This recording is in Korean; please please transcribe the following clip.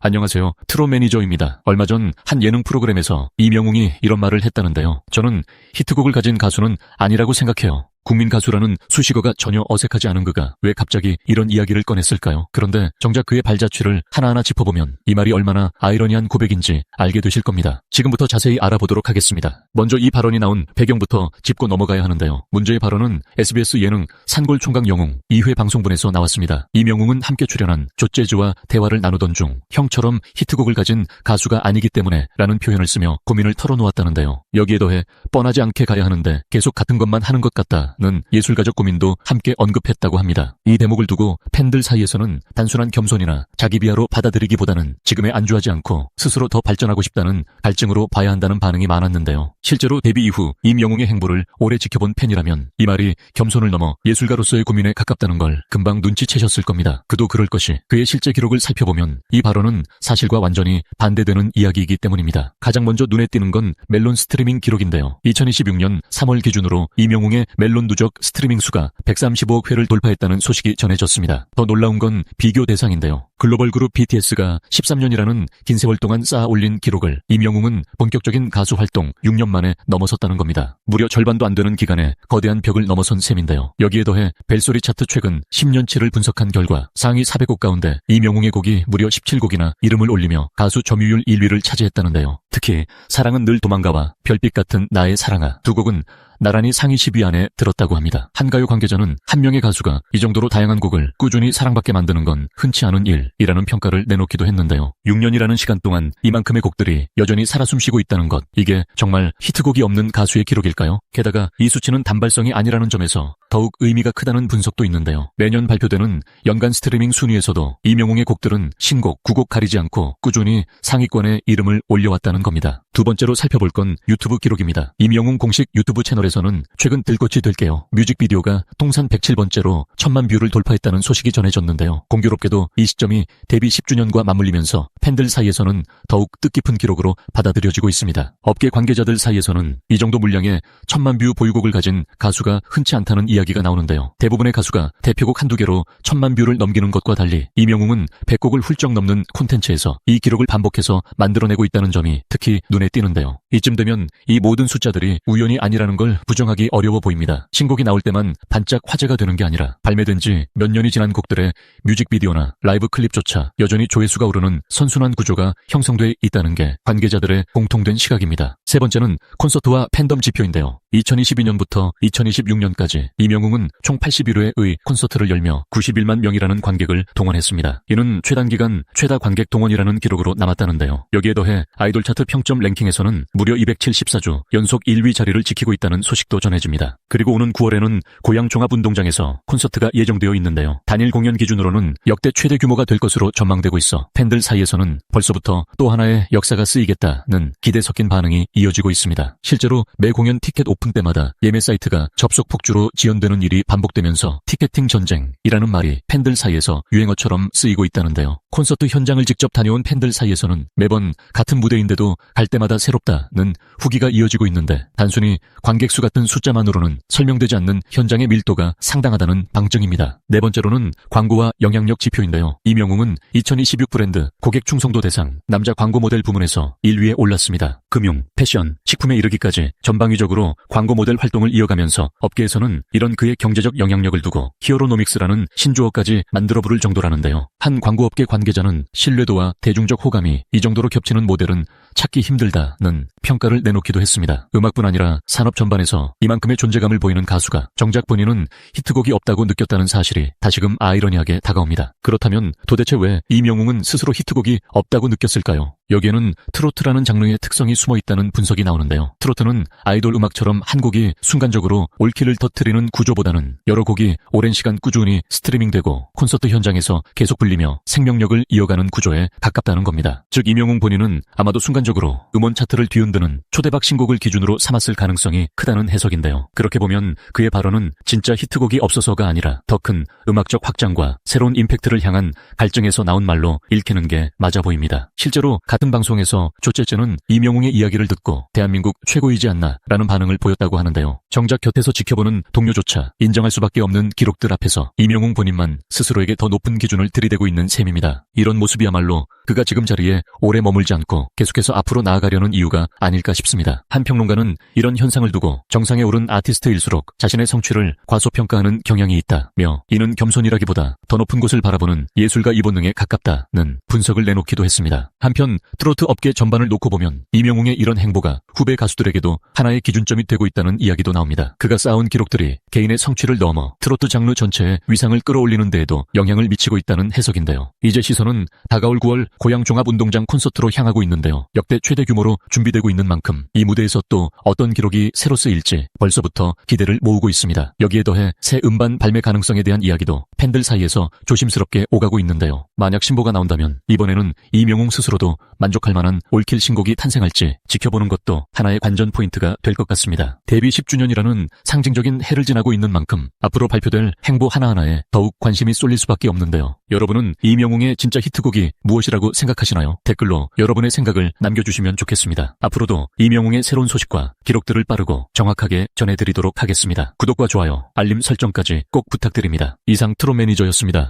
안녕하세요. 트롯 매니저입니다. 얼마 전 한 예능 프로그램에서 이명웅이 이런 말을 했다는데요. 저는 히트곡을 가진 가수는 아니라고 생각해요. 국민 가수라는 수식어가 전혀 어색하지 않은 그가 왜 갑자기 이런 이야기를 꺼냈을까요? 그런데 정작 그의 발자취를 하나하나 짚어보면 이 말이 얼마나 아이러니한 고백인지 알게 되실 겁니다. 지금부터 자세히 알아보도록 하겠습니다. 먼저 이 발언이 나온 배경부터 짚고 넘어가야 하는데요. 문제의 발언은 SBS 예능 산골총각 영웅 2회 방송분에서 나왔습니다. 이명웅은 함께 출연한 조재즈와 대화를 나누던 중 형처럼 히트곡을 가진 가수가 아니기 때문에 라는 표현을 쓰며 고민을 털어놓았다는데요. 여기에 더해 뻔하지 않게 가야 하는데 계속 같은 것만 하는 것 같다 는 예술가적 고민도 함께 언급했다고 합니다. 이 대목을 두고 팬들 사이에서는 단순한 겸손이나 자기 비하로 받아들이기보다는 지금에 안주하지 않고 스스로 더 발전하고 싶다는 갈증으로 봐야 한다는 반응이 많았는데요. 실제로 데뷔 이후 임영웅의 행보를 오래 지켜본 팬이라면 이 말이 겸손을 넘어 예술가로서의 고민에 가깝다는 걸 금방 눈치채셨을 겁니다. 그도 그럴 것이 그의 실제 기록을 살펴보면 이 발언은 사실과 완전히 반대되는 이야기이기 때문입니다. 가장 먼저 눈에 띄는 건 멜론 스트리밍 기록인데요. 2026년 3월 기준으로 이명웅의 멜론 누적 스트리밍 수가 135억 회를 돌파했다는 소식이 전해졌습니다. 더 놀라운 건 비교 대상인데요. 글로벌 그룹 BTS가 13년이라는 긴 세월 동안 쌓아 올린 기록을 이명웅은 본격적인 가수 활동 6년 만에 넘어섰다는 겁니다. 무려 절반도 안 되는 기간에 거대한 벽을 넘어선 셈인데요. 여기에 더해 벨소리 차트 최근 10년치를 분석한 결과 상위 400곡 가운데 이명웅의 곡이 무려 17곡이나 이름을 올리며 가수 점유율 1위를 차지했다는데요. 특히 사랑은 늘 도망가와 별빛 같은 나의 사랑아 두 곡은 나란히 상위 10위 안에 들었다고 합니다. 한 가요 관계자는 한 명의 가수가 이 정도로 다양한 곡을 꾸준히 사랑받게 만드는 건 흔치 않은 일이라는 평가를 내놓기도 했는데요. 6년이라는 시간 동안 이만큼의 곡들이 여전히 살아 숨쉬고 있다는 것, 이게 정말 히트곡이 없는 가수의 기록일까요? 게다가 이 수치는 단발성이 아니라는 점에서 더욱 의미가 크다는 분석도 있는데요. 매년 발표되는 연간 스트리밍 순위에서도 이명웅의 곡들은 신곡, 구곡 가리지 않고 꾸준히 상위권에 이름을 올려왔다는 겁니다. 두 번째로 살펴볼 건 유튜브 기록입니다. 이명웅 공식 유튜브 채널에서는 최근 들꽃이 될게요 뮤직비디오가 통산 107번째로 1000만 뷰를 돌파했다는 소식이 전해졌는데요. 공교롭게도 이 시점이 데뷔 10주년과 맞물리면서 팬들 사이에서는 더욱 뜻깊은 기록으로 받아들여지고 있습니다. 업계 관계자들 사이에서는 이 정도 물량의 1000만 뷰 보유곡을 가진 가수가 흔치 않다는 이야기가 나오는데요. 대부분의 가수가 대표곡 한두 개로 1000만 뷰를 넘기는 것과 달리 이명웅은 100곡을 훌쩍 넘는 콘텐츠에서 이 기록을 반복해서 만들어내고 있다는 점이 특히 눈에 띄는데요. 이쯤 되면 이 모든 숫자들이 우연이 아니라는 걸 부정하기 어려워 보입니다. 신곡이 나올 때만 반짝 화제가 되는 게 아니라 발매된 지 몇 년이 지난 곡들의 뮤직비디오나 라이브 클립조차 여전히 조회수가 오르는 선순환 구조가 형성돼 있다는 게 관계자들의 공통된 시각입니다. 세 번째는 콘서트와 팬덤 지표인데요. 2022년부터 2026년까지 이명웅은 총 81회의 콘서트를 열며 91만 명이라는 관객을 동원했습니다. 이는 최단기간 최다 관객 동원이라는 기록으로 남았다는데요. 여기에 더해 아이돌 차트 평점 랭킹에서는 무려 274주 연속 1위 자리를 지키고 있다는 소식도 전해집니다. 그리고 오는 9월에는 고양 종합운동장에서 콘서트가 예정되어 있는데요. 단일 공연 기준으로는 역대 최대 규모가 될 것으로 전망되고 있어 팬들 사이에서는 벌써부터 또 하나의 역사가 쓰이겠다는 기대 섞인 반응이 이어지고 있습니다. 실제로 매 공연 티켓 오픈 때마다 예매 사이트가 접속 폭주로 지연되는 일이 반복되면서 티켓팅 전쟁이라는 말이 팬들 사이에서 유행어처럼 쓰이고 있다는데요. 콘서트 현장을 직접 다녀온 팬들 사이에서는 매번 같은 무대인데도 갈 때마다 새롭다는 후기가 이어지고 있는데 단순히 관객 수 같은 숫자만으로는 설명되지 않는 현장의 밀도가 상당하다는 방증입니다. 네 번째로는 광고와 영향력 지표인데요. 이명웅은 2026 브랜드 고객 충성도 대상 남자 광고 모델 부문에서 1위에 올랐습니다. 금융, 패션, 식품에 이르기까지 전방위적으로 광고 모델 활동을 이어가면서 업계에서는 이런 그의 경제적 영향력을 두고 히어로노믹스라는 신조어까지 만들어 부를 정도라는데요. 한 광고업계 관계자는 신뢰도와 대중적 호감이 이 정도로 겹치는 모델은 찾기 힘들다는 평가를 내놓기도 했습니다. 음악뿐 아니라 산업 전반에서 이만큼의 존재감을 보이는 가수가 정작 본인은 히트곡이 없다고 느꼈다는 사실이 다시금 아이러니하게 다가옵니다. 그렇다면 도대체 왜 이명웅은 스스로 히트곡이 없다고 느꼈을까요? 여기에는 트로트라는 장르의 특성이 숨어 있다는 분석이 나오는데요. 트로트는 아이돌 음악처럼 한 곡이 순간적으로 올킬을 터뜨리는 구조보다는 여러 곡이 오랜 시간 꾸준히 스트리밍되고 콘서트 현장에서 계속 불리며 생명력을 이어가는 구조에 가깝다는 겁니다. 즉 이명웅 본인은 아마도 순간적으로 음원 차트를 뒤흔드는 초대박 신곡을 기준으로 삼았을 가능성이 크다는 해석인데요. 그렇게 보면 그의 발언은 진짜 히트곡이 없어서가 아니라 더 큰 음악적 확장과 새로운 임팩트를 향한 갈증에서 나온 말로 읽히는 게 맞아 보입니다. 실제로 같은 방송에서 조재즈는 이명웅의 이야기를 듣고 대한민국 최고이지 않나 라는 반응을 보였다고 하는데요. 정작 곁에서 지켜보는 동료조차 인정할 수밖에 없는 기록들 앞에서 이명웅 본인만 스스로에게 더 높은 기준을 들이대고 있는 셈입니다. 이런 모습이야말로 그가 지금 자리에 오래 머물지 않고 계속해서 앞으로 나아가려는 이유가 아닐까 싶습니다. 한 평론가는 이런 현상을 두고 정상에 오른 아티스트일수록 자신의 성취를 과소평가하는 경향이 있다며 이는 겸손이라기보다 더 높은 곳을 바라보는 예술가 이본능에 가깝다는 분석을 내놓기도 했습니다. 한편 트로트 업계 전반을 놓고 보면 이명웅의 이런 행보가 후배 가수들에게도 하나의 기준점이 되고 있다는 이야기도 나옵니다. 그가 쌓아온 기록들이 개인의 성취를 넘어 트로트 장르 전체의 위상을 끌어올리는 데에도 영향을 미치고 있다는 해석인데요. 이제 시선은 다가올 9월 고양종합운동장 콘서트로 향하고 있는데요. 역대 최대 규모로 준비되고 있는 만큼 이 무대에서 또 어떤 기록이 새로 쓰일지 벌써부터 기대를 모으고 있습니다. 여기에 더해 새 음반 발매 가능성에 대한 이야기도 팬들 사이에서 조심스럽게 오가고 있는데요. 만약 신보가 나온다면 이번에는 이명웅 스스로도 만족할 만한 올킬 신곡이 탄생할지 지켜보는 것도 하나의 관전 포인트가 될 것 같습니다. 데뷔 10주년이라는 상징적인 해를 지나고 있는 만큼 앞으로 발표될 행보 하나하나에 더욱 관심이 쏠릴 수밖에 없는데요. 여러분은 이명웅의 진짜 히트곡이 무엇이라고 생각하시나요? 댓글로 여러분의 생각을 남겨주시면 좋겠습니다. 앞으로도 이명웅의 새로운 소식과 기록들을 빠르고 정확하게 전해드리도록 하겠습니다. 구독과 좋아요, 알림 설정까지 꼭 부탁드립니다. 이상 트롯 매니저였습니다.